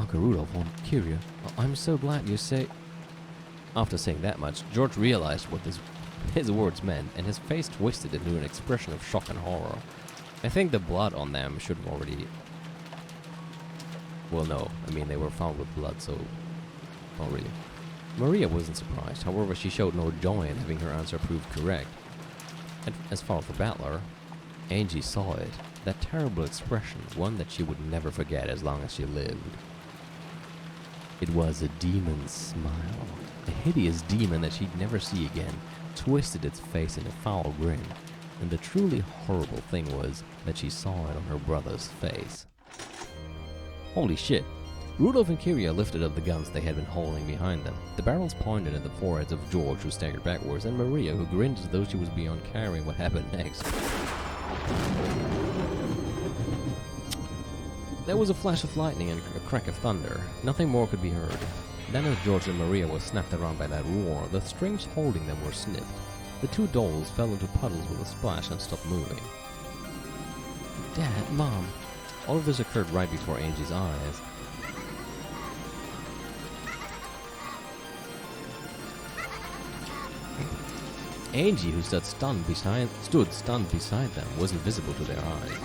Uncle Rudolph and Kyria. I'm so glad you say... After saying that much, George realized what his words meant, and his face twisted into an expression of shock and horror. I think the blood on them should have already... Well, no. I mean, they were found with blood, so... Not really. Maria wasn't surprised. However, she showed no joy in having her answer proved correct. And as far for Battler, Angie saw it. That terrible expression, one that she would never forget as long as she lived. It was a demon's smile. A hideous demon that she'd never see again twisted its face in a foul grin. And the truly horrible thing was that she saw it on her brother's face. Holy shit. Rudolph and Kyria lifted up the guns they had been holding behind them. The barrels pointed at the foreheads of George, who staggered backwards, and Maria, who grinned as though she was beyond caring what happened next. There was a flash of lightning and a crack of thunder. Nothing more could be heard. Then as George and Maria were snapped around by that roar, the strings holding them were snipped. The two dolls fell into puddles with a splash and stopped moving. Dad, Mom. All of this occurred right before Angie's eyes. Angie, who stood stunned beside them, wasn't visible to their eyes.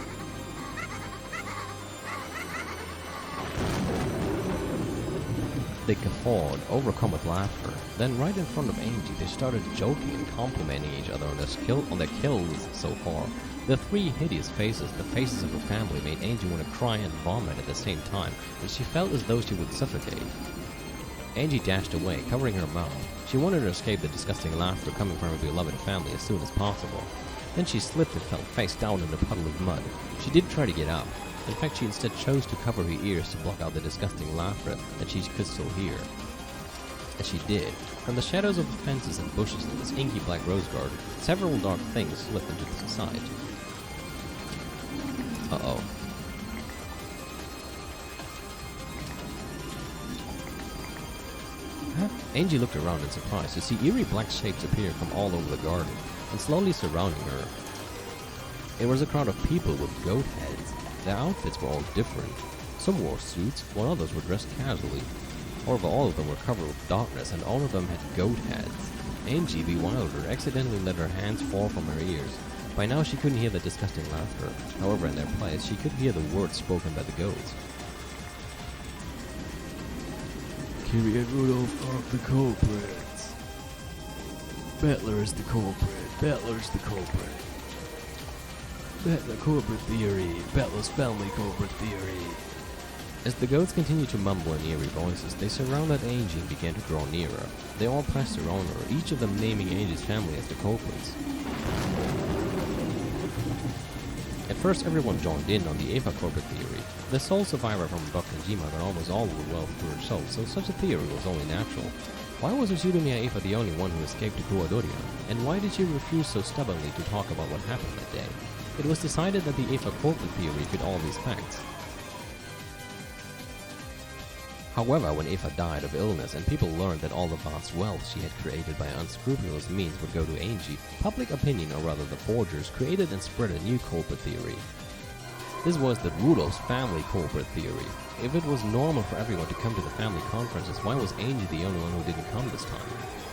They guffawed, overcome with laughter. Then, right in front of Angie, they started joking and complimenting each other on their kills so far. The three hideous faces, the faces of her family, made Angie want to cry and vomit at the same time, and she felt as though she would suffocate. Angie dashed away, covering her mouth. She wanted to escape the disgusting laughter coming from her beloved family as soon as possible. Then she slipped and fell face down in a puddle of mud. She did try to get up. In fact, she instead chose to cover her ears to block out the disgusting laughter that she could still hear. As she did, from the shadows of the fences and bushes in this inky black rose garden, several dark things slipped into the sight. Uh-oh. Angie looked around in surprise to see eerie black shapes appear from all over the garden and slowly surrounding her. It was a crowd of people with goat heads. Their outfits were all different. Some wore suits, while others were dressed casually. However, all of them were covered with darkness, and all of them had goat heads. Angie, bewildered, accidentally let her hands fall from her ears. By now, she couldn't hear the disgusting laughter. However, in their place, she could hear the words spoken by the goats. Kyria and Rudolph are the culprits. Battler is the culprit. Battler's the culprit. Battler corporate theory. Battler's family corporate theory. As the goats continued to mumble in eerie voices, they surrounded Angie and began to draw nearer. They all pressed around her, each of them naming Angie's family as the culprits. At first, everyone joined in on the Eva corporate theory. The sole survivor from Bakunjima got almost all of the wealth to herself, so such a theory was only natural. Why was Utsunomiya Eva the only one who escaped to Kuwadoria? And why did she refuse so stubbornly to talk about what happened that day? It was decided that the Eva corporate theory fit all these facts. However, when Eva died of illness and people learned that all the vast wealth she had created by unscrupulous means would go to Angie, public opinion, or rather the forgers, created and spread a new culprit theory. This was the Rudolph's family culprit theory. If it was normal for everyone to come to the family conferences, why was Angie the only one who didn't come this time?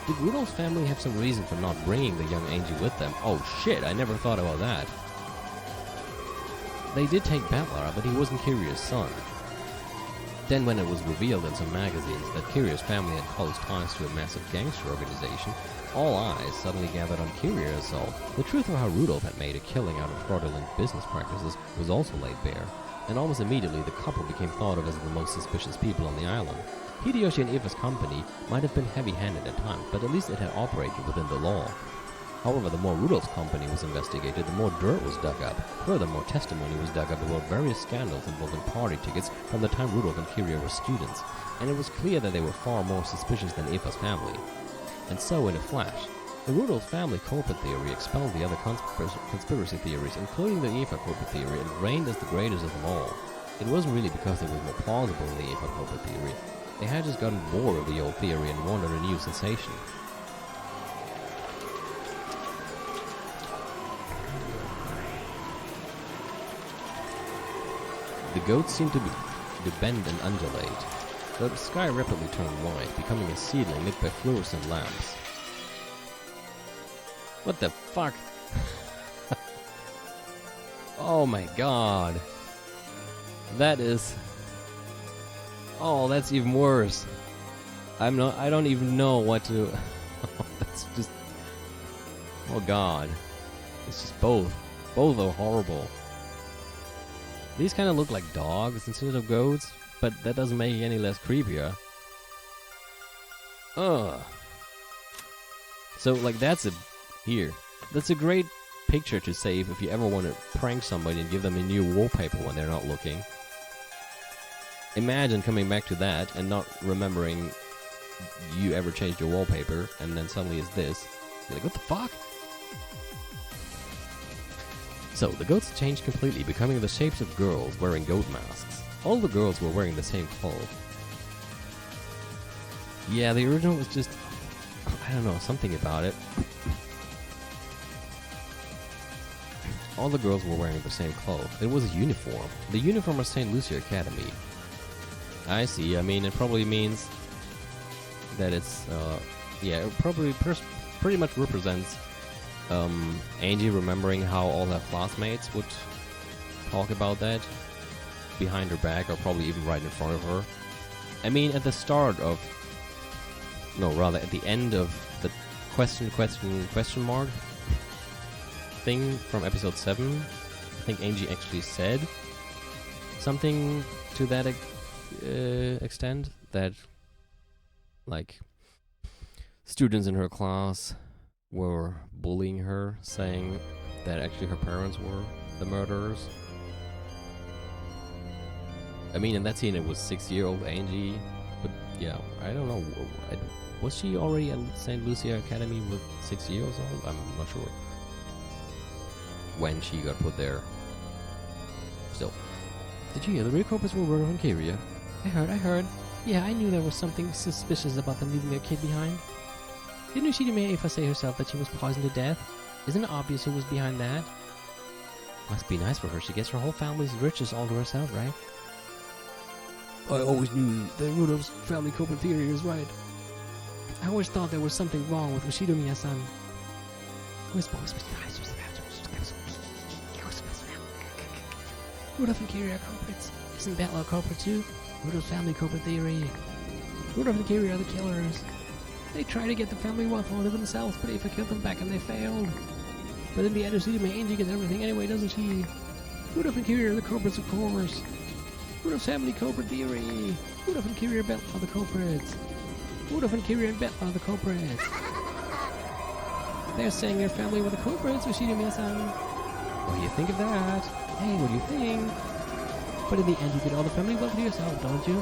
Did Rudolph's family have some reason for not bringing the young Angie with them? Oh shit, I never thought about that. They did take Battler, but he wasn't Kyria's son. Then when it was revealed in some magazines that Kyria's family had close ties to a massive gangster organization, all eyes suddenly gathered on Kyria herself. The truth of how Rudolph had made a killing out of fraudulent business practices was also laid bare, and almost immediately the couple became thought of as the most suspicious people on the island. Hideyoshi and Eva's company might have been heavy-handed at times, but at least it had operated within the law. However, the more Rudolph's company was investigated, the more dirt was dug up. Furthermore, testimony was dug up about various scandals involving party tickets from the time Rudolph and Kyria were students, and it was clear that they were far more suspicious than Eva's family. And so, in a flash, the Rudolph family corporate theory expelled the other conspiracy theories, including the Eva corporate theory, and reigned as the greatest of them all. It wasn't really because it was more plausible than the Eva corporate theory. They had just gotten bored of the old theory and wanted a new sensation. The goats seemed to bend and undulate. The sky rapidly turned white, becoming a ceiling lit by fluorescent lamps. What the fuck? Oh my god. That is... Oh, that's even worse. I don't even know what to... That's just... Oh god. It's just both. Both are horrible. These kind of look like dogs instead of goats, but that doesn't make it any less creepier. Ugh. So, like, that's a... Here. That's a great picture to save if you ever want to prank somebody and give them a new wallpaper when they're not looking. Imagine coming back to that and not remembering you ever changed your wallpaper, and then suddenly it's this. You're like, what the fuck? So, the goats changed completely, becoming the shapes of girls wearing goat masks. All the girls were wearing the same clothes. Yeah, the original was just... I don't know, something about it. All the girls were wearing the same clothes. It was a uniform. The uniform of St. Lucia Academy. I see. I mean, it probably means that it's, yeah, it probably pretty much represents Angie remembering how all her classmates would talk about that behind her back, or probably even right in front of her. I mean, at the start of... No, rather, at the end of the question mark thing from episode 7, I think Angie actually said something to that extent, that, like, students in her class were bullying her, saying that actually her parents were the murderers. I mean, in that scene it was 6-year-old Angie, but yeah, I don't know. Was she already at St. Lucia Academy with 6 years old? I'm not sure when she got put there. Still. Did you hear the real culprits were Rudolph and Kyria? I heard. Yeah, I knew there was something suspicious about them leaving their kid behind. Didn't Ushidome Eifa say herself that she was poisoned to death? Isn't it obvious who was behind that? Must be nice for her. She gets her whole family's riches all to herself, right? I always knew that Rudolph's family culprit theory is right. I always thought there was something wrong with Ushidomiya-san. Rudolph and Kyria are culprits. Isn't Battle a culprit too? Rudolph's family culprit theory. Rudolph and Kyria are the killers. They tried to get the family wealth onto themselves, but Eifa killed them back and they failed. But in the end, Ushidomiya Angie gets everything anyway, doesn't she? Rudolph and Kyria are the culprits, of course. Rudolph's family culprit theory. Rudolph and Kyria are the culprits. Rudolph and Kyria and Beth are the culprits. They're saying their family were the culprits, Ushidomiya-san. What do you think of that? Hey, what do you think? But in the end, you get all the family wealth to yourself, don't you?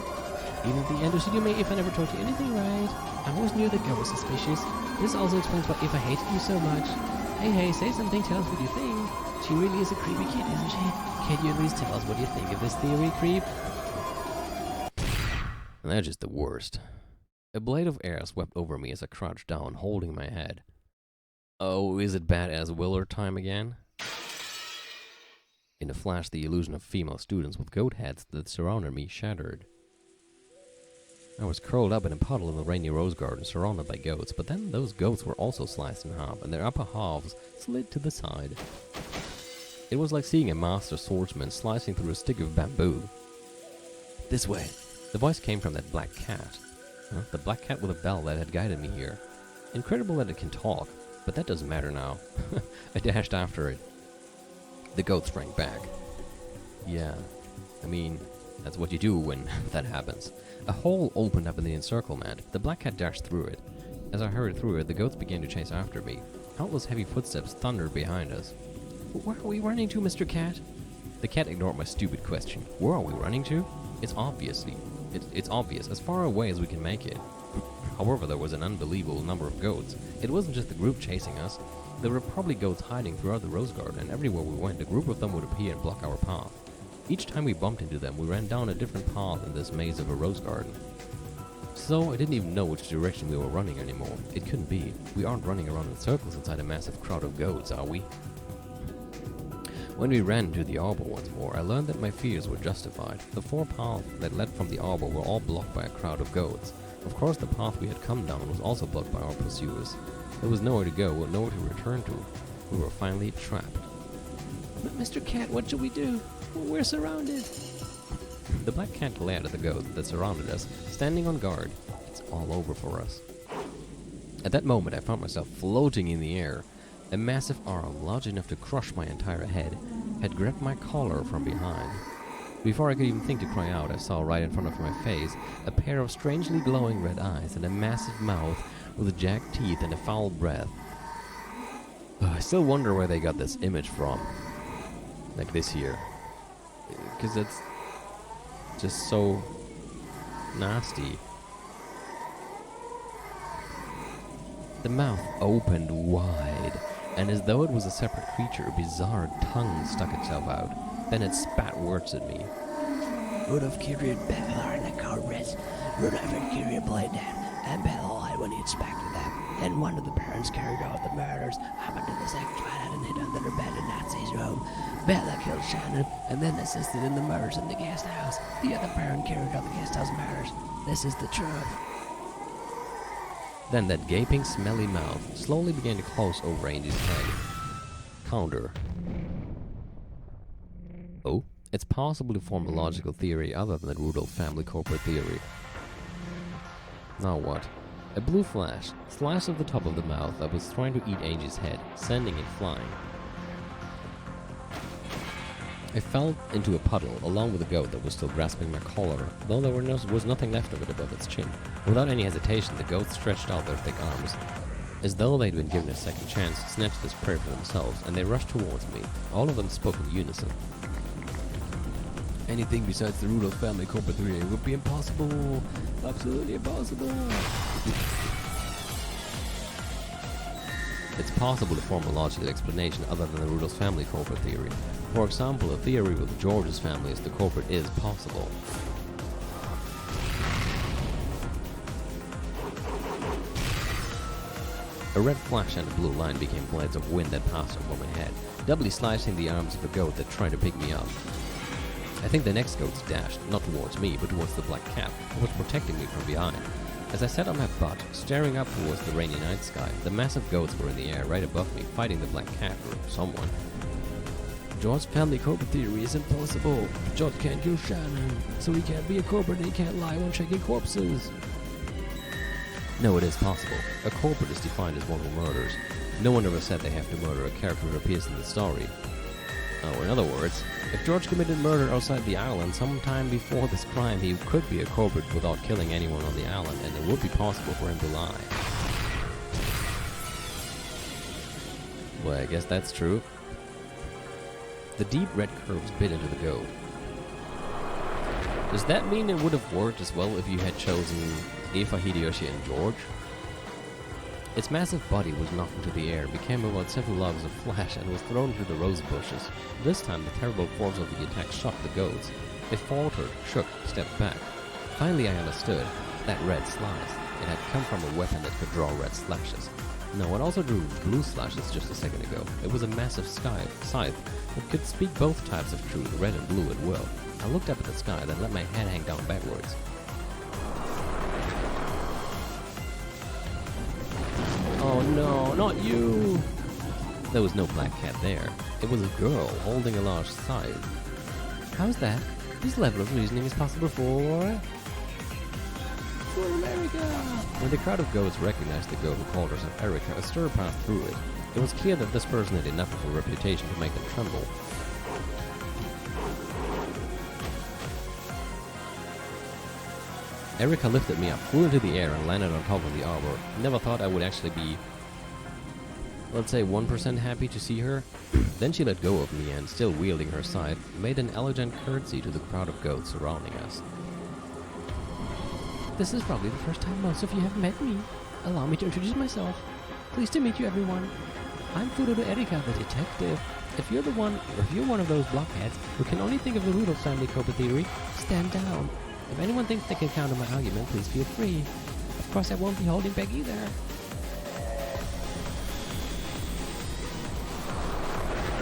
Even at the end, Ushidomiya Eifa never told you anything right. I always knew that girl was suspicious. This also explains why Eifa hated you so much. Hey, say something, tell us what you think. She really is a creepy kid, isn't she? Can you at least tell us what you think of this theory, creep? And they're just the worst. A blade of air swept over me as I crouched down, holding my head. Oh, is it badass Willard time again? In a flash, the illusion of female students with goat heads that surrounded me shattered. I was curled up in a puddle in the rainy rose garden, surrounded by goats, but then those goats were also sliced in half, and their upper halves slid to the side. It was like seeing a master swordsman slicing through a stick of bamboo. This way. The voice came from that black cat. The black cat with a bell that had guided me here. Incredible that it can talk, but that doesn't matter now. I dashed after it. The goat sprang back. Yeah, I mean, that's what you do when that happens. A hole opened up in the encirclement. The black cat dashed through it. As I hurried through it, the goats began to chase after me. Countless heavy footsteps thundered behind us. Where are we running to, Mr. Cat? The cat ignored my stupid question. Where are we running to? It's obvious, as far away as we can make it. However, there was an unbelievable number of goats. It wasn't just the group chasing us. There were probably goats hiding throughout the rose garden, and everywhere we went, a group of them would appear and block our path. Each time we bumped into them, we ran down a different path in this maze of a rose garden. So I didn't even know which direction we were running anymore. It couldn't be. We aren't running around in circles inside a massive crowd of goats, are we? When we ran into the arbor once more, I learned that my fears were justified. The 4 paths that led from the arbor were all blocked by a crowd of goats. Of course, the path we had come down was also blocked by our pursuers. There was nowhere to go or nowhere to return to. We were finally trapped. Mr. Cat, what should we do? We're surrounded. The black cat glared at the goats that surrounded us, standing on guard. It's all over for us. At that moment, I found myself floating in the air. A massive arm, large enough to crush my entire head, had grabbed my collar from behind. Before I could even think to cry out, I saw right in front of my face a pair of strangely glowing red eyes and a massive mouth with jagged teeth and a foul breath. I still wonder where they got this image from. Like this here. Because it's just so nasty. The mouth opened wide, and as though it was a separate creature, a bizarre tongue stuck itself out. Then it spat words at me. Rudolph Kyrian Bettler and the Corbrets. Rudolph and Kyrian played them, and Bettler lied when he inspected them. Then one of the parents carried out the murders, happened to the second child and hid under the bed in Nazi's room. Bettler killed Shannon, and then assisted in the murders in the guest house. The other parent carried out the guest house murders. This is the truth. Then that gaping, smelly mouth slowly began to close over Andy's head. Counter. Oh, it's possible to form a logical theory other than the Rudolph family corporate theory. Now what? A blue flash slashed at the top of the mouth that was trying to eat Angie's head, sending it flying. I fell into a puddle along with the goat that was still grasping my collar, though there was nothing left of it above its chin. Without any hesitation, the goats stretched out their thick arms, as though they'd been given a second chance to snatch this prey for themselves, and they rushed towards me. All of them spoke in unison. Anything besides the Rudolph family corporate theory would be impossible. Absolutely impossible. It's possible to form a logical explanation other than the Rudolph family corporate theory. For example, a theory with George's family as the corporate is possible. A red flash and a blue line became blades of wind that passed over my head, doubly slicing the arms of the goat that tried to pick me up. I think the next goats dashed, not towards me, but towards the black cat, who was protecting me from behind. As I sat on my butt, staring up towards the rainy night sky, the massive goats were in the air right above me, fighting the black cat or someone. George's family corporate theory is impossible. George can't kill Shannon, so he can't be a corporate and he can't lie when checking corpses. No, it is possible. A corporate is defined as one who murders. No one ever said they have to murder a character who appears in the story. Or in other words, if George committed murder outside the island sometime before this crime, he could be a corporate without killing anyone on the island, and it would be possible for him to lie. Well, I guess that's true. The deep red curves bit into the goat. Does that mean it would have worked as well if you had chosen Eva, Hideyoshi, and George? Its massive body was knocked into the air, became about several logs of flesh, and was thrown through the rose bushes. This time, the terrible force of the attack shocked the goats. They faltered, shook, stepped back. Finally, I understood. That red slice. It had come from a weapon that could draw red slashes. No, it also drew blue slashes just a second ago. It was a massive scythe that could speak both types of truth, red and blue, at will. I looked up at the sky, then let my head hang down backwards. Oh no, not you! There was no black cat there. It was a girl holding a large scythe. How's that? This level of reasoning is possible for America! When the crowd of goats recognized the goat who called herself Erica, a stir passed through it. It was clear that this person had enough of a reputation to make them tremble. Erica lifted me up, flew into the air, and landed on top of the arbor. Never thought I would actually be, let's say, 1% happy to see her. Then she let go of me and, still wielding her scythe, made an elegant curtsy to the crowd of goats surrounding us. This is probably the first time most of you have met me. Allow me to introduce myself. Pleased to meet you, everyone. I'm Fudodo Erika, the detective. If you're one of those blockheads who can only think of the Rudolph family corporate theory, stand down. If anyone thinks they can counter my argument, please feel free. Of course, I won't be holding back either.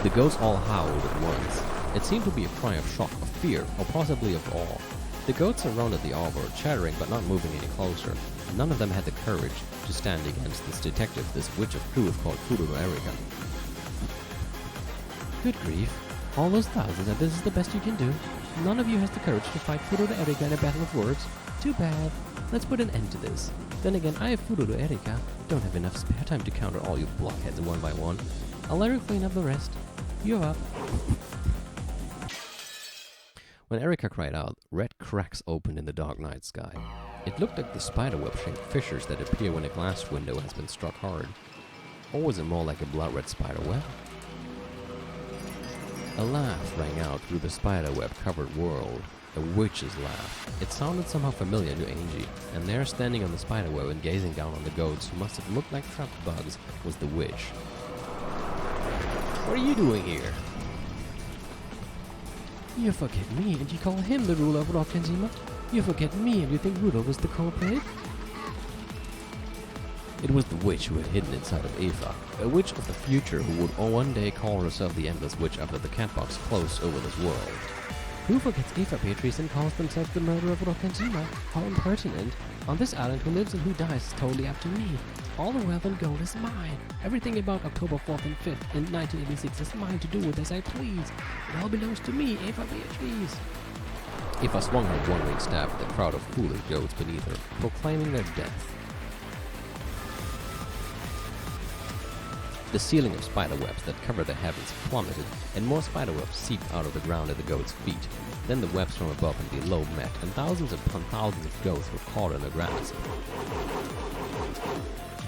The goats all howled at once. It seemed to be a cry of shock, of fear, or possibly of awe. The goats surrounded the arbor, chattering but not moving any closer. None of them had the courage to stand against this detective, this witch of truth called Fururu Erika. Good grief. All those thousands, and this is the best you can do? None of you has the courage to fight Fururu Erika in a battle of words? Too bad. Let's put an end to this. Then again, I have Fururu Erika. Don't have enough spare time to counter all you blockheads one by one. I'll let her clean up the rest. You're up. When Erika cried out, red cracks opened in the dark night sky. It looked like the spiderweb-shaped fissures that appear when a glass window has been struck hard. Or was it more like a blood-red spiderweb? A laugh rang out through the spiderweb-covered world. A witch's laugh. It sounded somehow familiar to Angie, and there, standing on the spiderweb and gazing down on the goats who must have looked like trapped bugs, was the witch. What are you doing here? You forget me, and you call him the ruler of Rokenzima? You forget me, and you think Rudolph was the culprit? It was the witch who had hidden inside of Eva, a witch of the future who would one day call herself the Endless Witch after the catbox closed over this world. Who forgets Eva Beatrice and calls themselves the murderer of Rokenzima? How impertinent. On this island, who lives and who dies is totally up to me. All the wealth and gold is mine. Everything about October 4th and 5th in 1986 is mine to do with as I please. It all belongs to me, Eva Beatrice. Eva swung her one-winged staff at the crowd of foolish goats beneath her, proclaiming their death. The ceiling of spiderwebs that covered the heavens plummeted, and more spiderwebs seeped out of the ground at the goats' feet. Then the webs from above and below met, and thousands upon thousands of goats were caught in their grasp.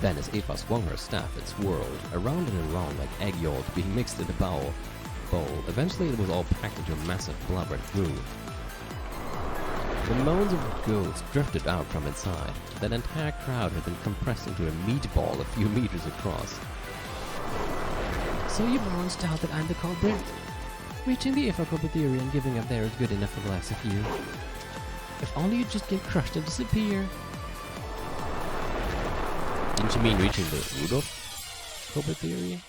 Then, as Eva swung her staff, it swirled, around and around like egg yolk being mixed in a bowl. Eventually, it was all packed into a massive blood-red groove. The moans of goats drifted out from inside. That entire crowd had been compressed into a meatball a few meters across. So you morons doubt that I'm the culprit? Reaching the Ifakopa theory and giving up there is good enough for the likes of you. If only you'd just get crushed and disappear. Didn't you mean reaching the Rudolph culprit theory?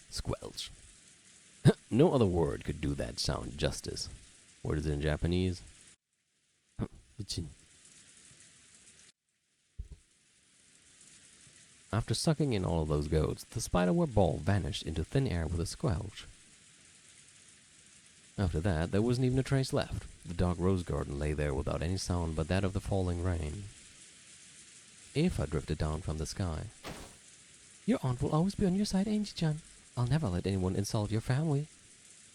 Squelch. No other word could do that sound justice. What is it in Japanese? After sucking in all of those goats, the spiderweb ball vanished into thin air with a squelch. After that, there wasn't even a trace left. The dark rose garden lay there without any sound but that of the falling rain. Eva drifted down from the sky. Your aunt will always be on your side, Angie-chan. I'll never let anyone insult your family.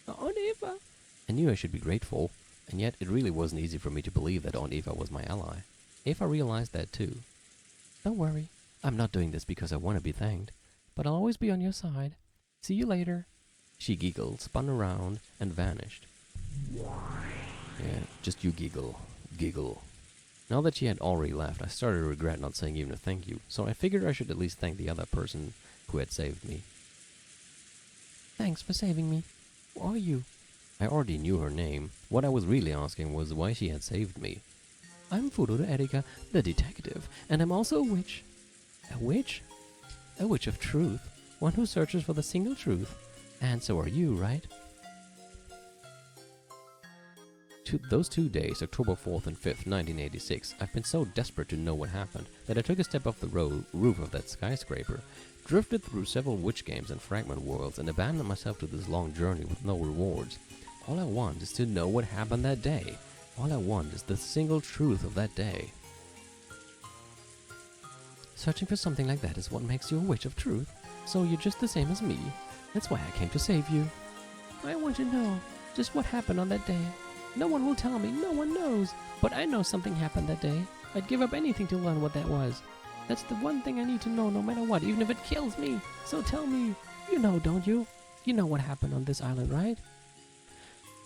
Aunt Eva! I knew I should be grateful, and yet it really wasn't easy for me to believe that Aunt Eva was my ally. Eva realized that too. Don't worry. I'm not doing this because I want to be thanked, but I'll always be on your side. See you later. She giggled, spun around, and vanished. Yeah, just you giggle. Now that she had already left, I started to regret not saying even a thank you, so I figured I should at least thank the other person who had saved me. Thanks for saving me. Who are you? I already knew her name. What I was really asking was why she had saved me. I'm Fururu Erika, the detective, and I'm also a witch. A witch? A witch of truth. One who searches for the single truth. And so are you, right? Those 2 days, October 4th and 5th, 1986, I've been so desperate to know what happened that I took a step off the roof of that skyscraper, drifted through several witch games and fragment worlds, and abandoned myself to this long journey with no rewards. All I want is to know what happened that day. All I want is the single truth of that day. Searching for something like that is what makes you a witch of truth. So you're just the same as me. That's why I came to save you. I want to know just what happened on that day. No one will tell me, no one knows. But I know something happened that day. I'd give up anything to learn what that was. That's the one thing I need to know no matter what, even if it kills me. So tell me, you know, don't you? You know what happened on this island, right?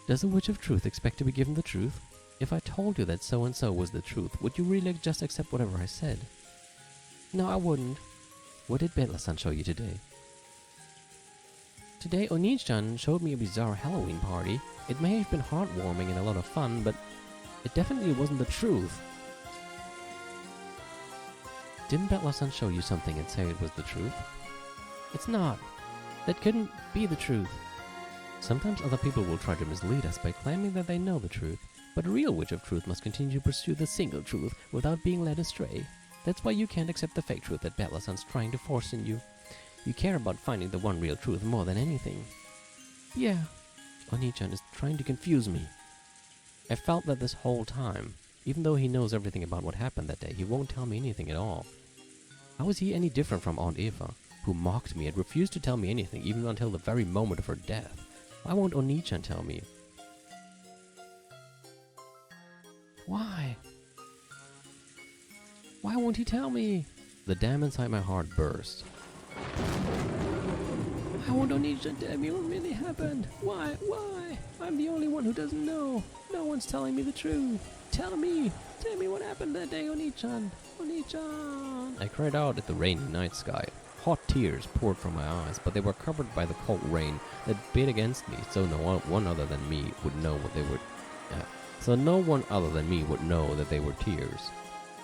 Does a witch of truth expect to be given the truth? If I told you that so-and-so was the truth, would you really just accept whatever I said? No, I wouldn't. What did Bella-san show you today? Today, Onii-chan showed me a bizarre Halloween party. It may have been heartwarming and a lot of fun, but it definitely wasn't the truth. Didn't Battle-san show you something and say it was the truth? It's not. That couldn't be the truth. Sometimes other people will try to mislead us by claiming that they know the truth, but a real witch of truth must continue to pursue the single truth without being led astray. That's why you can't accept the fake truth that Battle-san's trying to force in you. You care about finding the one real truth more than anything. Yeah. Oni-chan is trying to confuse me. I felt that this whole time. Even though he knows everything about what happened that day, he won't tell me anything at all. How is he any different from Aunt Eva, who mocked me and refused to tell me anything even until the very moment of her death? Why won't Oni-chan tell me? Why? Why won't he tell me? The dam inside my heart burst. Why won't Oni-chan tell me what really happened? Why? Why? I'm the only one who doesn't know. No one's telling me the truth. Tell me what happened that day, Oni-chan. Oni-chan. I cried out at the rainy night sky. Hot tears poured from my eyes, but they were covered by the cold rain that beat against me, so no one other than me would know what they were. So no one other than me would know that they were tears.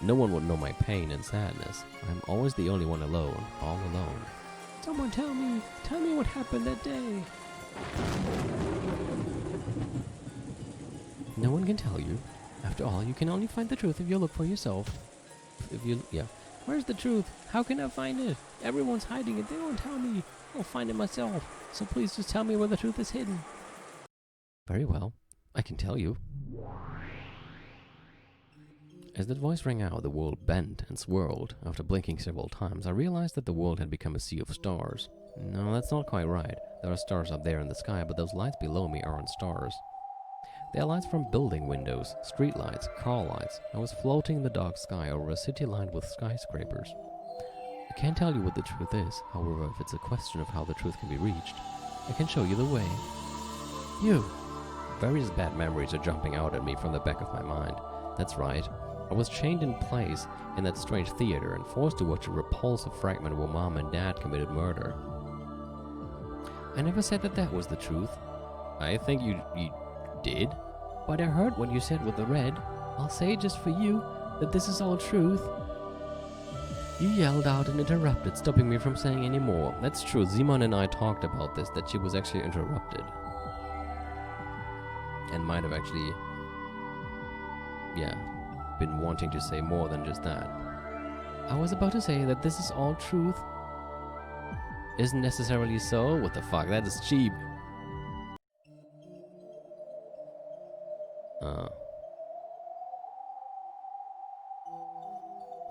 No one would know my pain and sadness. I'm always the only one alone, all alone. Someone tell me what happened that day. No one can tell you. After all, you can only find the truth if you look for yourself. Where's the truth? How can I find it? Everyone's hiding it. They won't tell me. I'll find it myself. So please just tell me where the truth is hidden. Very well. I can tell you. As that voice rang out, the world bent and swirled. After blinking several times, I realized that the world had become a sea of stars. No, that's not quite right. There are stars up there in the sky, but those lights below me aren't stars. They are lights from building windows, street lights, car lights. I was floating in the dark sky over a city lined with skyscrapers. I can't tell you what the truth is, however, if it's a question of how the truth can be reached, I can show you the way. You. Various bad memories are jumping out at me from the back of my mind. That's right. I was chained in place in that strange theater and forced to watch a repulsive fragment where Mom and Dad committed murder. I never said that was the truth. I think you did? But I heard what you said with the red. I'll say just for you that this is all truth. You yelled out and interrupted, stopping me from saying any more. That's true, Simon and I talked about this, that she was actually interrupted. And might have actually, been wanting to say more than just that. I was about to say that this is all truth. Isn't necessarily so? What the fuck, that is cheap.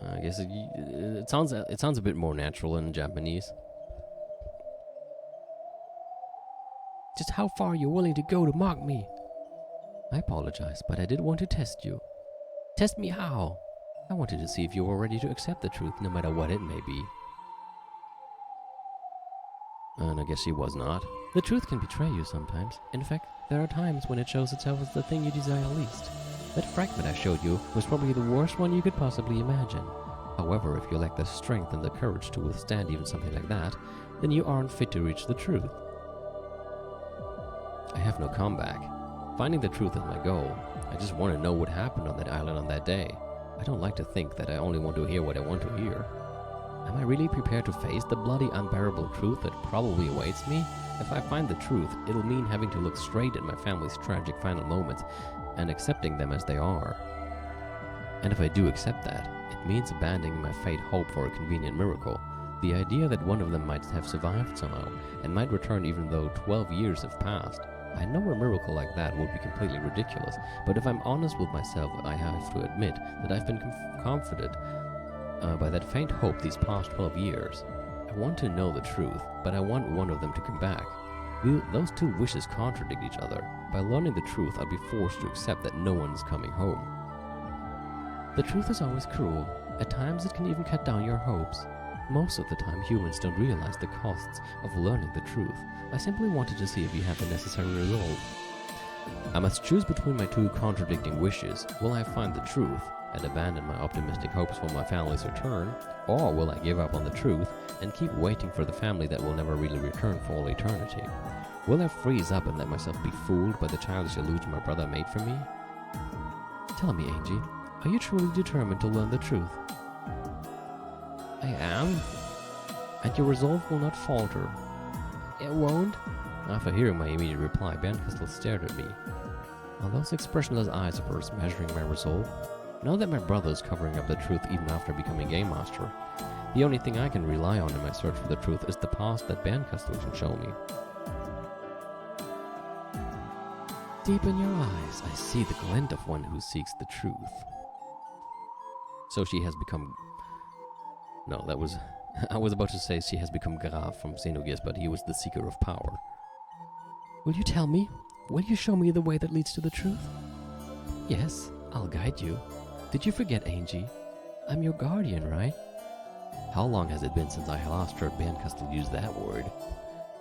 I guess it sounds a bit more natural in Japanese. Just how far are you willing to go to mock me? I apologize, but I did want to test you. Test me how? I wanted to see if you were ready to accept the truth, no matter what it may be. And I guess she was not. The truth can betray you sometimes. In fact, there are times when it shows itself as the thing you desire least. That fragment I showed you was probably the worst one you could possibly imagine. However, if you lack the strength and the courage to withstand even something like that, then you aren't fit to reach the truth. I have no comeback. Finding the truth is my goal. I just want to know what happened on that island on that day. I don't like to think that I only want to hear what I want to hear. Am I really prepared to face the bloody, unbearable truth that probably awaits me? If I find the truth, it'll mean having to look straight at my family's tragic final moments and accepting them as they are. And if I do accept that, it means abandoning my faint hope for a convenient miracle. The idea that one of them might have survived somehow and might return even though 12 years have passed. I know a miracle like that would be completely ridiculous, but if I'm honest with myself, I have to admit that I've been comforted by that faint hope these past 12 years. I want to know the truth, but I want one of them to come back. Those two wishes contradict each other. By learning the truth, I'll be forced to accept that no one's coming home. The truth is always cruel. At times it can even cut down your hopes. Most of the time, humans don't realize the costs of learning the truth. I simply wanted to see if you have the necessary resolve. I must choose between my two contradicting wishes. Will I find the truth and abandon my optimistic hopes for my family's return? Or will I give up on the truth and keep waiting for the family that will never really return for all eternity? Will I freeze up and let myself be fooled by the childish illusion my brother made for me? Tell me, Angie, are you truly determined to learn the truth? I am. And your resolve will not falter. It won't? After hearing my immediate reply, Bancastle stared at me. While those expressionless eyes of hers measuring my resolve, now that my brother is covering up the truth even after becoming Game Master, the only thing I can rely on in my search for the truth is the past that Bancastle can show me. Deep in your eyes, I see the glint of one who seeks the truth. So she has become... No, that was... I was about to say she has become Graf from Xenogears, but he was the seeker of power. Will you tell me? Will you show me the way that leads to the truth? Yes, I'll guide you. Did you forget, Angie? I'm your guardian, right? How long has it been since I last heard Bancastle use that word?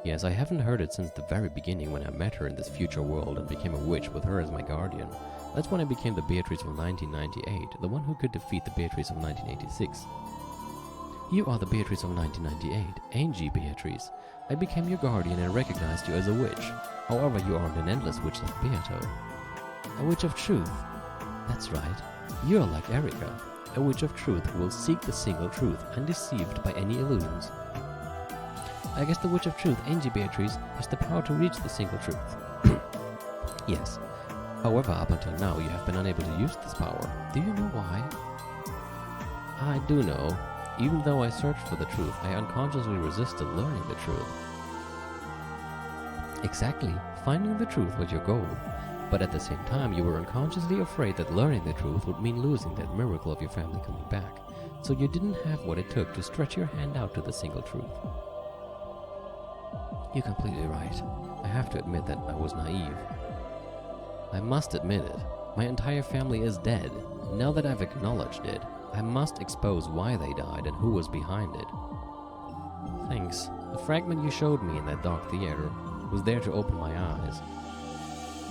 Yes, I haven't heard it since the very beginning when I met her in this future world and became a witch with her as my guardian. That's when I became the Beatrice of 1998, the one who could defeat the Beatrice of 1986. You are the Beatrice of 1998, Angie Beatrice. I became your guardian and recognized you as a witch. However, you aren't an endless witch like Beato. A witch of truth. That's right. You're like Erika, a witch of truth who will seek the single truth, undeceived by any illusions. I guess the witch of truth, Angie Beatrice, has the power to reach the single truth. Yes. However, up until now, you have been unable to use this power. Do you know why? I do know. Even though I searched for the truth, I unconsciously resisted learning the truth. Exactly. Finding the truth was your goal. But at the same time, you were unconsciously afraid that learning the truth would mean losing that miracle of your family coming back. So you didn't have what it took to stretch your hand out to the single truth. You're completely right. I have to admit that I was naive. I must admit it. My entire family is dead. Now that I've acknowledged it, I must expose why they died and who was behind it. Thanks. The fragment you showed me in that dark theater was there to open my eyes.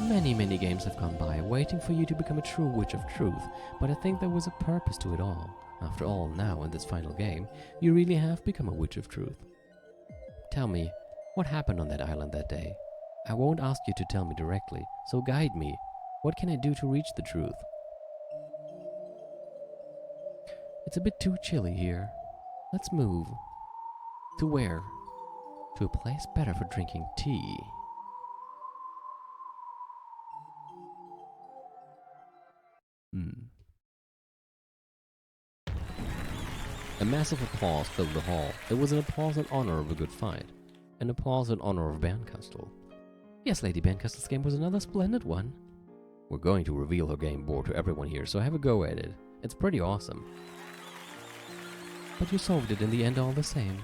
Many, many games have gone by, waiting for you to become a true witch of truth, but I think there was a purpose to it all. After all, now in this final game, you really have become a witch of truth. Tell me, what happened on that island that day? I won't ask you to tell me directly, so guide me. What can I do to reach the truth? It's a bit too chilly here. Let's move. To where? To a place better for drinking tea. A massive applause filled the hall. It was an applause in honor of a good fight. An applause in honor of Bancastle. Yes, Lady Bancastle's game was another splendid one. We're going to reveal her game board to everyone here, so have a go at it. It's pretty awesome. But you solved it in the end all the same.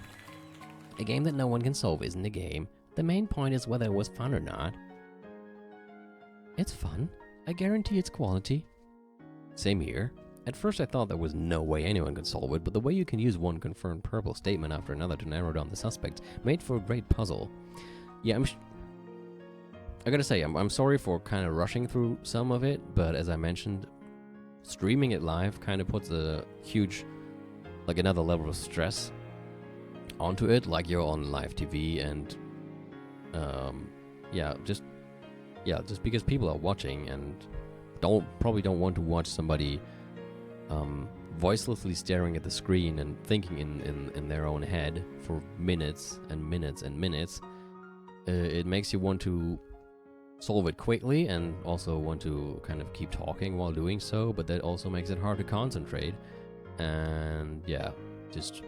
A game that no one can solve isn't a game. The main point is whether it was fun or not. It's fun. I guarantee it's quality. Same here. At first I thought there was no way anyone could solve it, but the way you can use one confirmed purple statement after another to narrow down the suspect made for a great puzzle. Yeah, I gotta say, I'm sorry for kind of rushing through some of it, but as I mentioned, streaming it live kind of puts a huge, like another level of stress onto it, like you're on live TV, and just because people are watching and probably don't want to watch somebody voicelessly staring at the screen and thinking in their own head for minutes and minutes and minutes. It makes you want to solve it quickly and also want to kind of keep talking while doing so, but that also makes it hard to concentrate. And yeah, just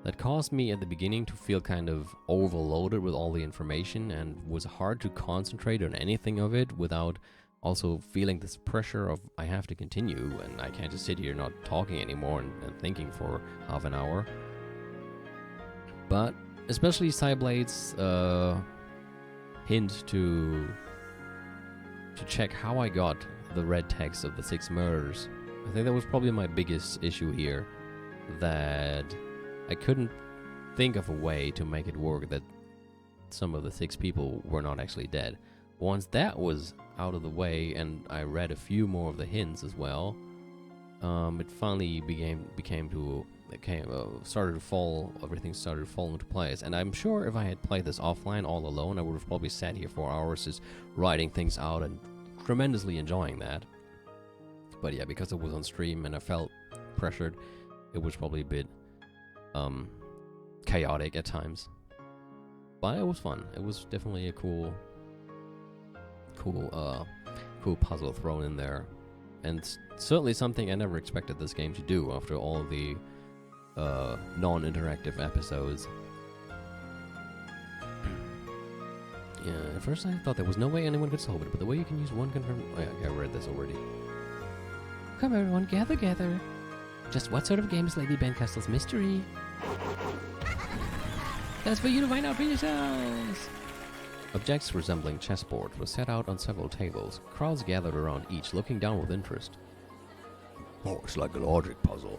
that caused me at the beginning to feel kind of overloaded with all the information, and was hard to concentrate on anything of it without also feeling this pressure of I have to continue and I can't just sit here not talking anymore and thinking for half an hour. But especially Cyblade's hint to check how I got the red text of the 6 murders. I think that was probably my biggest issue here, that I couldn't think of a way to make it work that some of the 6 people were not actually dead. Once that was out of the way and I read a few more of the hints as well, it finally started to fall. Everything started to fall into place. And I'm sure if I had played this offline all alone, I would have probably sat here for hours just writing things out and tremendously enjoying that. But yeah, because it was on stream and I felt pressured, it was probably a bit chaotic at times. But it was fun. It was definitely a cool puzzle thrown in there. And certainly something I never expected this game to do after all the non-interactive episodes. Yeah, at first I thought there was no way anyone could solve it, but the way you can use one confirm... Oh yeah, I read this already. Come everyone, gather. Just what sort of game is Lady Bencastle's mystery? That's for you to find out for yourselves! Objects resembling chessboards were set out on several tables. Crowds gathered around each, looking down with interest. Oh, it's like a logic puzzle.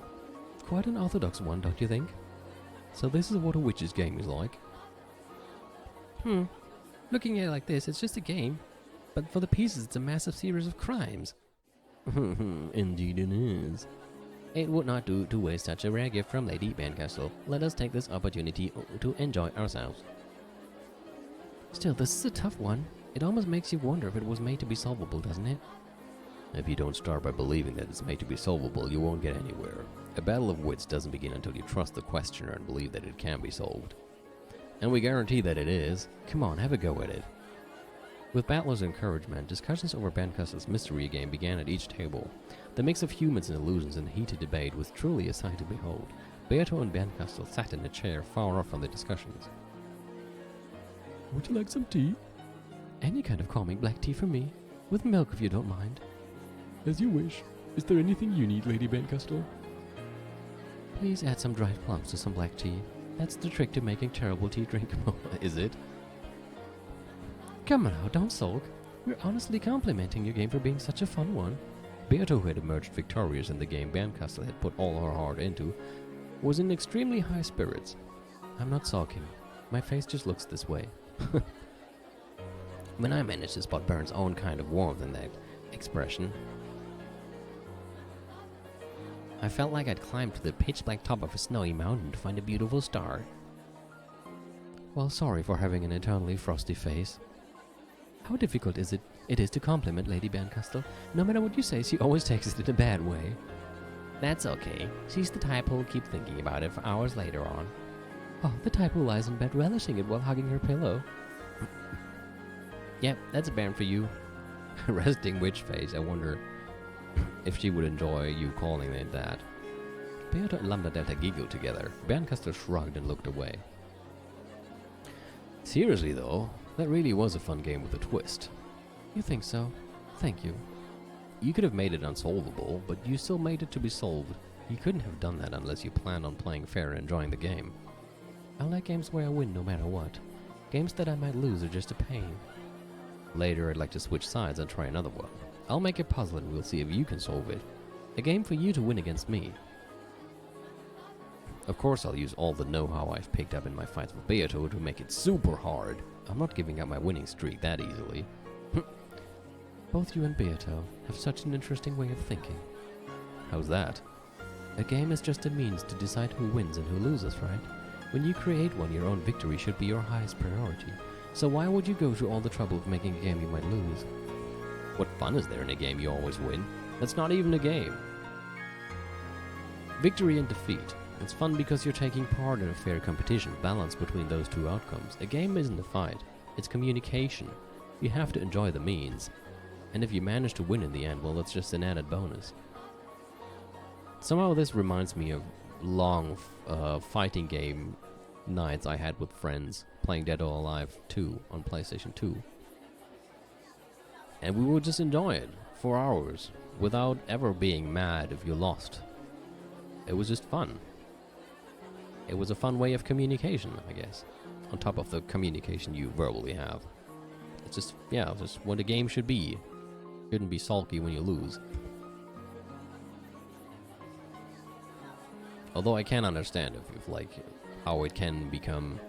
Quite an orthodox one, don't you think? So this is what a witch's game is like? Looking at it like this, it's just a game. But for the pieces, it's a massive series of crimes. Indeed it is. It would not do to waste such a rare gift from Lady Bencastle. Let us take this opportunity to enjoy ourselves. Still, this is a tough one. It almost makes you wonder if it was made to be solvable, doesn't it? If you don't start by believing that it's made to be solvable, you won't get anywhere. A battle of wits doesn't begin until you trust the questioner and believe that it can be solved. And we guarantee that it is. Come on, have a go at it. With Battler's encouragement, discussions over Bencastle's mystery game began at each table. The mix of humans and illusions in heated debate was truly a sight to behold. Beato and Bencastle sat in a chair far off from the discussions. Would you like some tea? Any kind of calming black tea for me. With milk if you don't mind. As you wish. Is there anything you need, Lady Bencastle? Please add some dried plums to some black tea. That's the trick to making terrible tea drinkable, is it? Come now, don't sulk. We're honestly complimenting your game for being such a fun one. Beato, who had emerged victorious in the game Bencastle had put all her heart into, was in extremely high spirits. I'm not sulking. My face just looks this way. When I managed to spot Byrne's own kind of warmth in that expression, I felt like I'd climbed to the pitch-black top of a snowy mountain to find a beautiful star. Well, sorry for having an eternally frosty face. How difficult it is to compliment Lady Bencastle. No matter what you say, she always takes it in a bad way. That's okay. She's the type who'll keep thinking about it for hours later on. Oh, the type who lies in bed relishing it while hugging her pillow. Yep, that's a Baron for you. Resting witch face, I wonder if she would enjoy you calling it that. Beato and Lambda Delta giggled together. Bencastle shrugged and looked away. Seriously though, that really was a fun game with a twist. You think so? Thank you. You could have made it unsolvable, but you still made it to be solved. You couldn't have done that unless you planned on playing fair and enjoying the game. I like games where I win no matter what. Games that I might lose are just a pain. Later, I'd like to switch sides and try another one. I'll make a puzzle and we'll see if you can solve it. A game for you to win against me. Of course, I'll use all the know-how I've picked up in my fights with Beato to make it super hard. I'm not giving up my winning streak that easily. Both you and Beato have such an interesting way of thinking. How's that? A game is just a means to decide who wins and who loses, right? When you create one, your own victory should be your highest priority. So why would you go to all the trouble of making a game you might lose? What fun is there in a game you always win? That's not even a game. Victory and defeat. It's fun because you're taking part in a fair competition, balanced between those two outcomes. A game isn't a fight, it's communication. You have to enjoy the means. And if you manage to win in the end, well, that's just an added bonus. Somehow this reminds me of long fighting game nights I had with friends playing Dead or Alive 2 on PlayStation 2. And we would just enjoy it for hours without ever being mad if you lost. It was just fun. It was a fun way of communication, I guess, on top of the communication you verbally have. It's just, yeah, just what a game should be. Shouldn't be sulky when you lose. Although I can understand if like, how it can become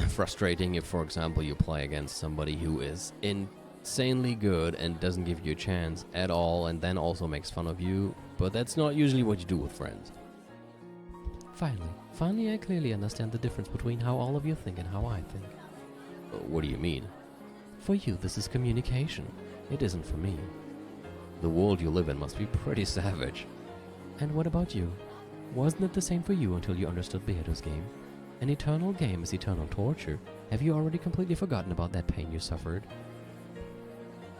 frustrating if, for example, you play against somebody who is insanely good and doesn't give you a chance at all and then also makes fun of you, but that's not usually what you do with friends. Finally I clearly understand the difference between how all of you think and how I think. What do you mean? For you, this is communication. It isn't for me. The world you live in must be pretty savage. And what about you? Wasn't it the same for you until you understood Beato's game? An eternal game is eternal torture. Have you already completely forgotten about that pain you suffered?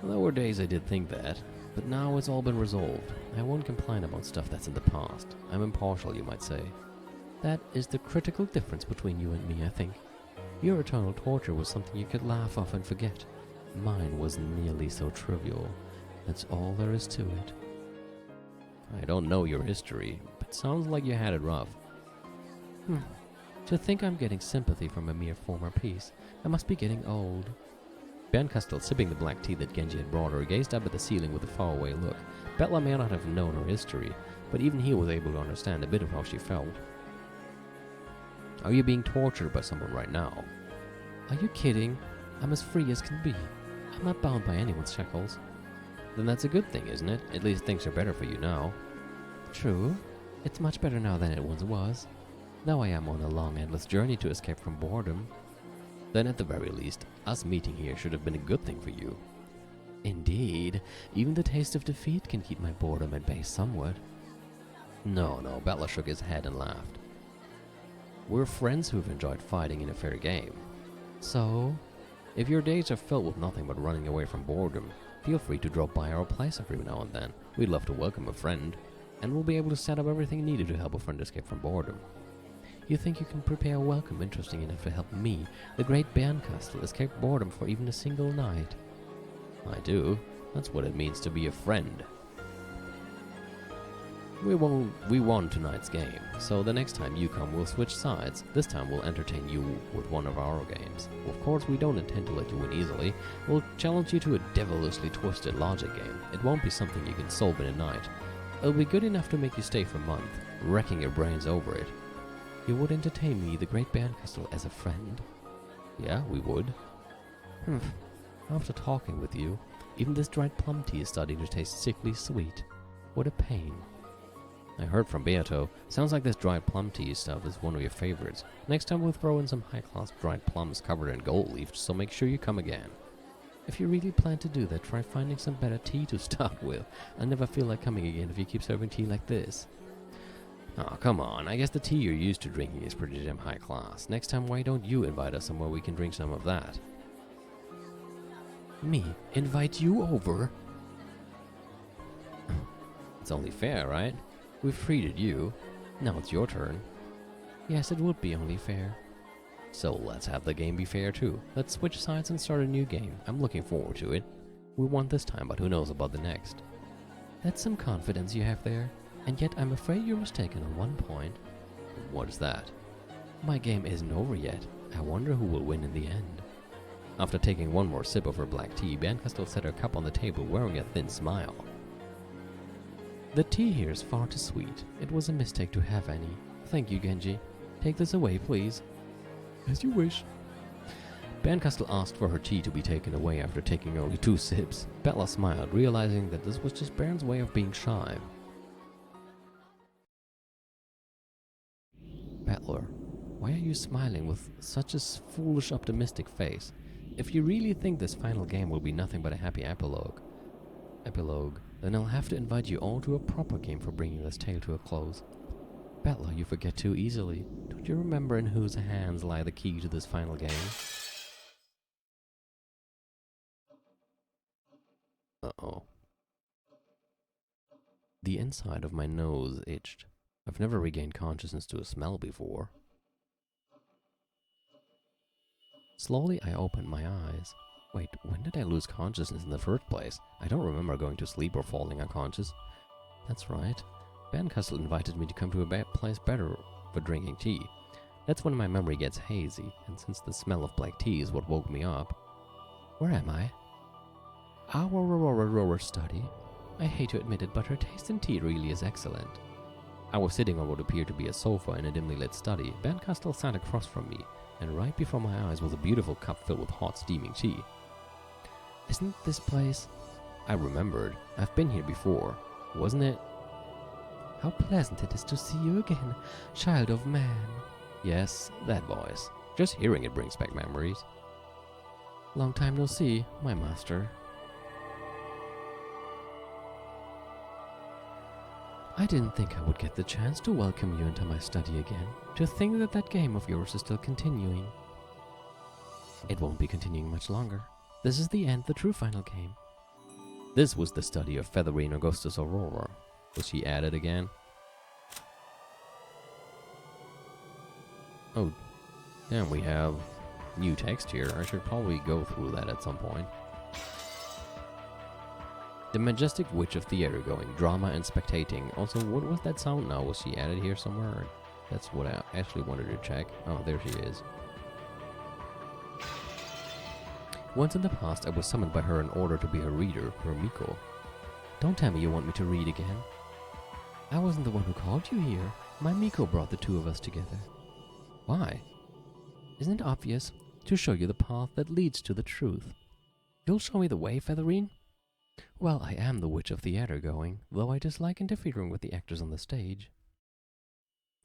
Well, there were days I did think that, but now it's all been resolved. I won't complain about stuff that's in the past. I'm impartial, you might say. That is the critical difference between you and me, I think. Your eternal torture was something you could laugh off and forget. Mine was nearly so trivial. That's all there is to it. I don't know your history, but sounds like you had it rough. To think I'm getting sympathy from a mere former piece. I must be getting old. Bernkastel, sipping the black tea that Genji had brought her, gazed up at the ceiling with a faraway look. Betla may not have known her history, but even he was able to understand a bit of how she felt. Are you being tortured by someone right now? Are you kidding? I'm as free as can be. I'm not bound by anyone's shackles. Then that's a good thing, isn't it? At least things are better for you now. True. It's much better now than it once was. Now I am on a long, endless journey to escape from boredom. Then at the very least, us meeting here should have been a good thing for you. Indeed. Even the taste of defeat can keep my boredom at bay somewhat. No, Betla shook his head and laughed. We're friends who've enjoyed fighting in a fair game. So, if your days are filled with nothing but running away from boredom, feel free to drop by our place every now and then. We'd love to welcome a friend, and we'll be able to set up everything needed to help a friend escape from boredom. You think you can prepare a welcome interesting enough to help me, the great Bernkastel, escape boredom for even a single night? I do. That's what it means to be a friend. We won tonight's game, so the next time you come we'll switch sides. This time we'll entertain you with one of our games. Of course, we don't intend to let you win easily. We'll challenge you to a devilishly twisted logic game. It won't be something you can solve in a night. It'll be good enough to make you stay for a month, wrecking your brains over it. You would entertain me, the great Bernkastel, as a friend? Yeah, we would. After talking with you, even this dried plum tea is starting to taste sickly sweet. What a pain. I heard from Beato. Sounds like this dried plum tea stuff is one of your favorites. Next time we'll throw in some high-class dried plums covered in gold leaf, so make sure you come again. If you really plan to do that, try finding some better tea to start with. I'll never feel like coming again if you keep serving tea like this. Oh, come on. I guess the tea you're used to drinking is pretty damn high class. Next time, why don't you invite us somewhere we can drink some of that? Me? Invite you over? It's only fair, right? We've treated you. Now it's your turn. Yes, it would be only fair. So let's have the game be fair too. Let's switch sides and start a new game. I'm looking forward to it. We won this time, but who knows about the next. That's some confidence you have there. And yet I'm afraid you're mistaken on one point. What is that? My game isn't over yet. I wonder who will win in the end. After taking one more sip of her black tea, Bernkastel set her cup on the table wearing a thin smile. The tea here is far too sweet. It was a mistake to have any. Thank you, Genji. Take this away, please. As you wish. Bernkastel asked for her tea to be taken away after taking only 2 sips. Bella smiled, realizing that this was just Baron's way of being shy. Battler, why are you smiling with such a foolish, optimistic face? If you really think this final game will be nothing but a happy epilogue, then I'll have to invite you all to a proper game for bringing this tale to a close. Battler, you forget too easily. Don't you remember in whose hands lie the key to this final game? Uh-oh. The inside of my nose itched. I've never regained consciousness to a smell before. Slowly, I opened my eyes. Wait, when did I lose consciousness in the first place? I don't remember going to sleep or falling unconscious. That's right. Bernkastel invited me to come to a place better for drinking tea. That's when my memory gets hazy, and since the smell of black tea is what woke me up. Where am I? Our study. I hate to admit it, but her taste in tea really is excellent. I was sitting on what appeared to be a sofa in a dimly lit study. Bernkastel sat across from me, and right before my eyes was a beautiful cup filled with hot, steaming tea. Isn't this place? I remembered. I've been here before. Wasn't it? How pleasant it is to see you again, child of man. Yes, that voice. Just hearing it brings back memories. Long time no see, my master. I didn't think I would get the chance to welcome you into my study again. To think that that game of yours is still continuing. It won't be continuing much longer. This is the end, the true final game. This was the study of Featherine Augustus Aurora. Was she added again? Oh, damn, we have new text here. I should probably go through that at some point. The Majestic Witch of Theater-going, drama and spectating. Also, what was that sound now? Was she added here somewhere? That's what I actually wanted to check. Oh, there she is. Once in the past, I was summoned by her in order to be her reader, Umineko. Don't tell me you want me to read again. I wasn't the one who called you here. My Miko brought the two of us together. Why? Isn't it obvious? To show you the path that leads to the truth. You'll show me the way, Featherine? Well, I am the Witch of Theater-going, though I dislike interfering with the actors on the stage.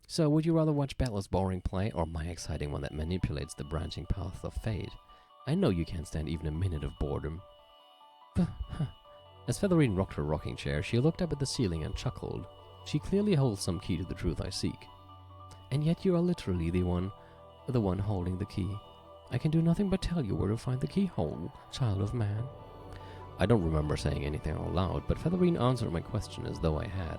So, would you rather watch Bella's boring play or my exciting one that manipulates the branching paths of fate? I know you can't stand even a minute of boredom. As Featherine rocked her rocking chair, she looked up at the ceiling and chuckled. She clearly holds some key to the truth I seek. And yet you are literally the one holding the key. I can do nothing but tell you where to find the keyhole, child of man. I don't remember saying anything out loud, but Featherine answered my question as though I had.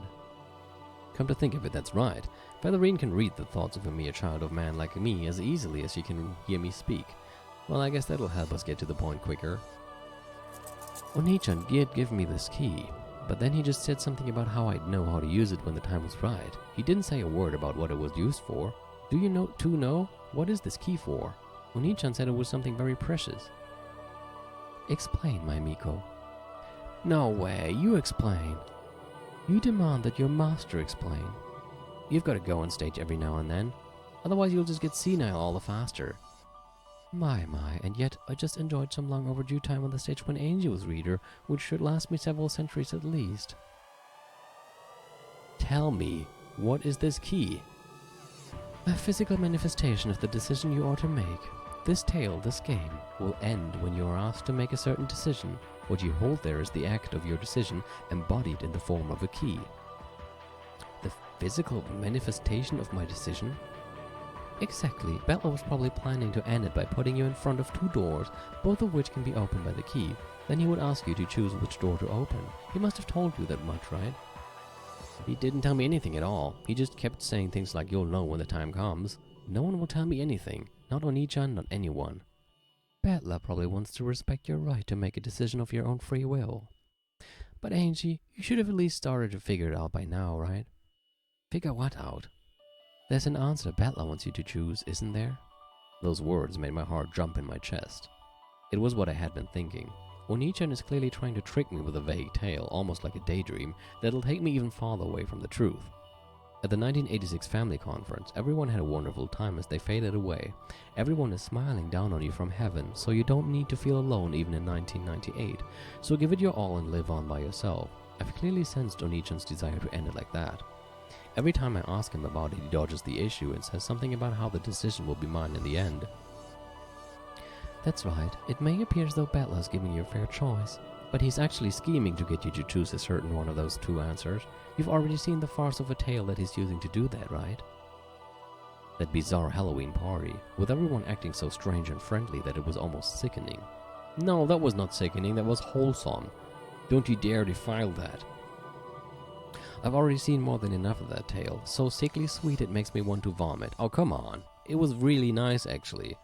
Come to think of it, that's right. Featherine can read the thoughts of a mere child of man like me as easily as she can hear me speak. Well, I guess that'll help us get to the point quicker. Oni-chan did give me this key, but then he just said something about how I'd know how to use it when the time was right. He didn't say a word about what it was used for. Do you know? What is this key for? Oni-chan said it was something very precious. Explain, my Miko. No way, you explain. You demand that your master explain. You've got to go on stage every now and then. Otherwise you'll just get senile all the faster. My, and yet I just enjoyed some long overdue time on the stage when Angel's reader, which should last me several centuries at least. Tell me, what is this key? A physical manifestation of the decision you ought to make. This tale, this game, will end when you are asked to make a certain decision. What you hold there is the act of your decision embodied in the form of a key. The physical manifestation of my decision? Exactly. Bella was probably planning to end it by putting you in front of two doors, both of which can be opened by the key. Then he would ask you to choose which door to open. He must have told you that much, right? He didn't tell me anything at all. He just kept saying things like, you'll know when the time comes. No one will tell me anything. Not Oni-chan, not anyone. Bella probably wants to respect your right to make a decision of your own free will. But Angie, you should have at least started to figure it out by now, right? Figure what out? There's an answer Bella wants you to choose, isn't there? Those words made my heart jump in my chest. It was what I had been thinking. Oni-chan is clearly trying to trick me with a vague tale, almost like a daydream, that'll take me even farther away from the truth. At the 1986 family conference, everyone had a wonderful time as they faded away. Everyone is smiling down on you from heaven, so you don't need to feel alone even in 1998. So give it your all and live on by yourself. I've clearly sensed Oni-chan's desire to end it like that. Every time I ask him about it, he dodges the issue and says something about how the decision will be mine in the end. That's right, it may appear as though Bella's giving you a fair choice, but he's actually scheming to get you to choose a certain one of those two answers. You've already seen the farce of a tale that he's using to do that, right? That bizarre Halloween party, with everyone acting so strange and friendly that it was almost sickening. No, that was not sickening, that was wholesome. Don't you dare defile that. I've already seen more than enough of that tale, so sickly sweet it makes me want to vomit. Oh, come on. It was really nice, actually.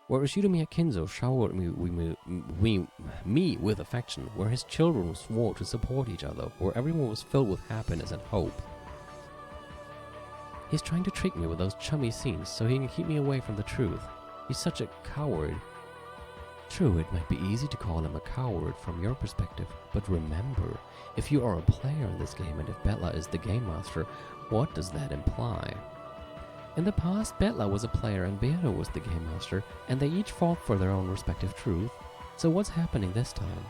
Where Shidomi Akinzo showered me with affection, where his children swore to support each other, where everyone was filled with happiness and hope. He's trying to trick me with those chummy scenes so he can keep me away from the truth. He's such a coward. True, it might be easy to call him a coward from your perspective, but remember, if you are a player in this game and if Bella is the game master, what does that imply? In the past, Bella was a player and Beata was the game master, and they each fought for their own respective truth. So what's happening this time?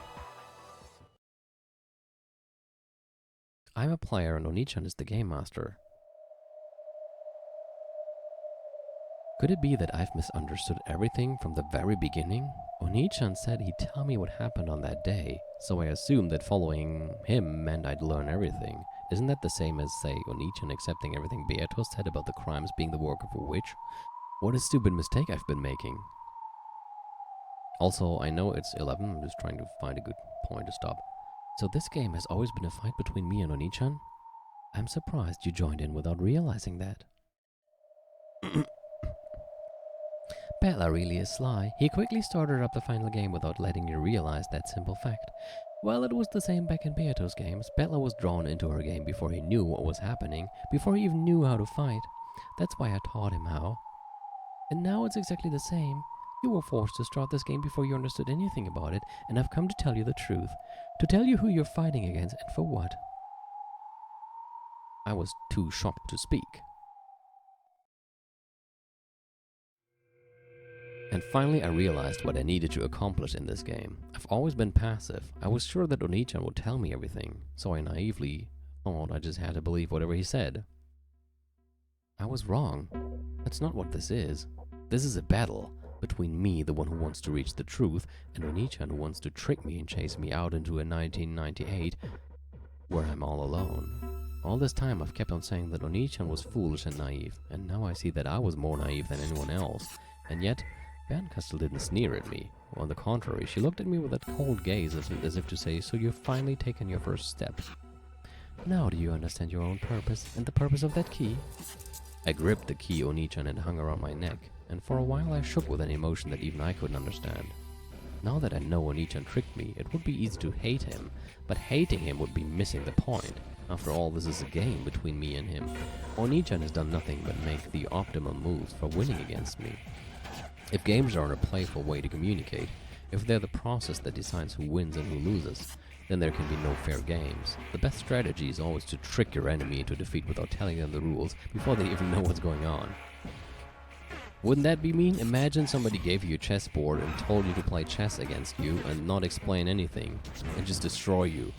I'm a player and Oni-chan is the game master. Could it be that I've misunderstood everything from the very beginning? Oni-chan said he'd tell me what happened on that day. so I assumed that following him meant I'd learn everything. Isn't that the same as, say, Onichan accepting everything Beatos said about the crimes being the work of a witch? What a stupid mistake I've been making. Also, I know it's 11, I'm just trying to find a good point to stop. So this game has always been a fight between me and Onichan? I'm surprised you joined in without realizing that. Bella really is sly. He quickly started up the final game without letting you realize that simple fact. Well, it was the same back in Beato's games. Bella was drawn into her game before he knew what was happening, before he even knew how to fight. That's why I taught him how. And now it's exactly the same. You were forced to start this game before you understood anything about it, and I've come to tell you the truth. To tell you who you're fighting against and for what. I was too shocked to speak. And finally I realized what I needed to accomplish in this game. I've always been passive. I was sure that Onichan would tell me everything, so I naively thought I just had to believe whatever he said. I was wrong. That's not what this is. This is a battle between me, the one who wants to reach the truth, and Onichan, who wants to trick me and chase me out into a 1998 where I'm all alone. All this time I've kept on saying that Onichan was foolish and naive, and now I see that I was more naive than anyone else. And yet, Bianca still didn't sneer at me. On the contrary, she looked at me with that cold gaze as if to say, so you've finally taken your first step. Now do you understand your own purpose and the purpose of that key? I gripped the key Onichan had hung around my neck, and for a while I shook with an emotion that even I couldn't understand. Now that I know Onichan tricked me, it would be easy to hate him, but hating him would be missing the point. After all, this is a game between me and him. Onichan has done nothing but make the optimum moves for winning against me. If games aren't a playful way to communicate, if they're the process that decides who wins and who loses, then there can be no fair games. The best strategy is always to trick your enemy into defeat without telling them the rules before they even know what's going on. Wouldn't that be mean? Imagine somebody gave you a chessboard and told you to play chess against you and not explain anything and just destroy you.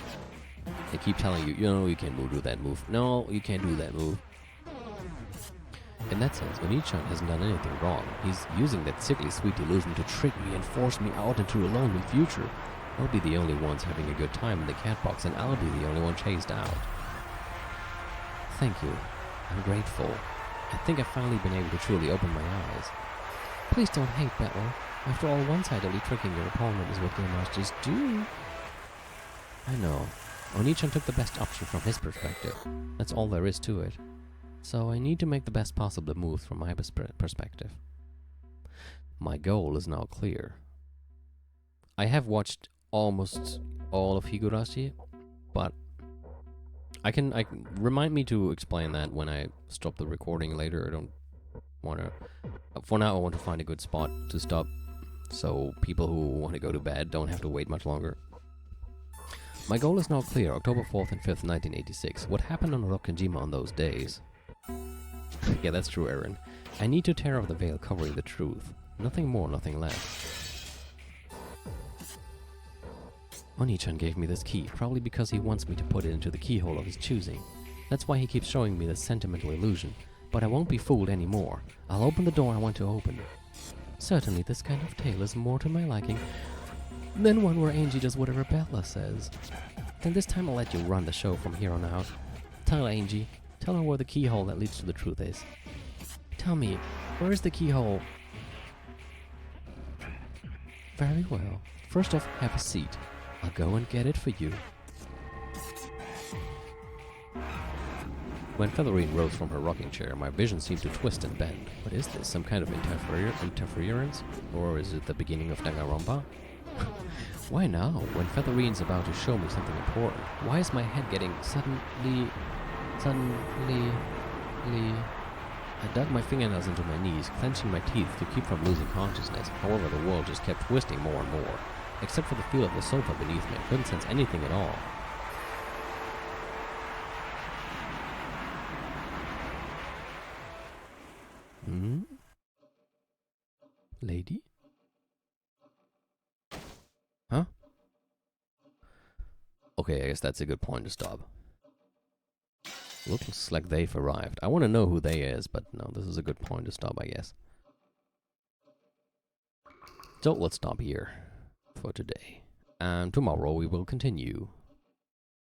They keep telling you, you can't do that move. No, you can't do that move. In that sense, Onichan hasn't done anything wrong. He's using that sickly sweet delusion to trick me and force me out into a lonely future. They'll be the only ones having a good time in the cat box, and I'll be the only one chased out. Thank you. I'm grateful. I think I've finally been able to truly open my eyes. Please don't hate, Butler. After all, one-sidedly tricking your opponent is what game masters do. I know. Onichan took the best option from his perspective. That's all there is to it. So I need to make the best possible moves from my perspective. My goal is now clear. I have watched almost all of Higurashi, but I can remind me to explain that when I stop the recording later. I don't want to. For now, I want to find a good spot to stop, so people who want to go to bed don't have to wait much longer. My goal is now clear. October 4th and 5th, 1986. What happened on Rokkenjima on those days? Yeah, that's true, Aaron. I need to tear off the veil covering the truth. Nothing more, nothing less. Onichan gave me this key, probably because he wants me to put it into the keyhole of his choosing. That's why he keeps showing me this sentimental illusion. But I won't be fooled anymore. I'll open the door I want to open. Certainly, this kind of tale is more to my liking than one where Angie does whatever Bella says. Then this time I'll let you run the show from here on out. Tell Angie. Tell her where the keyhole that leads to the truth is. Tell me, where is the keyhole? Very well. First off, have a seat. I'll go and get it for you. When Featherine rose from her rocking chair, my vision seemed to twist and bend. What is this? Some kind of interference? Or is it the beginning of Danganronpa? Why now, when Featherine's about to show me something important? Why is my head getting suddenly... I dug my fingernails into my knees, clenching my teeth to keep from losing consciousness. However, the world just kept twisting more and more. Except for the feel of the sofa beneath me, I couldn't sense anything at all. Lady? Huh? Okay, I guess that's a good point to stop. Looks like they've arrived. I want to know who they is, but no, this is a good point to stop, I guess. So let's stop here for today. and tomorrow we will continue.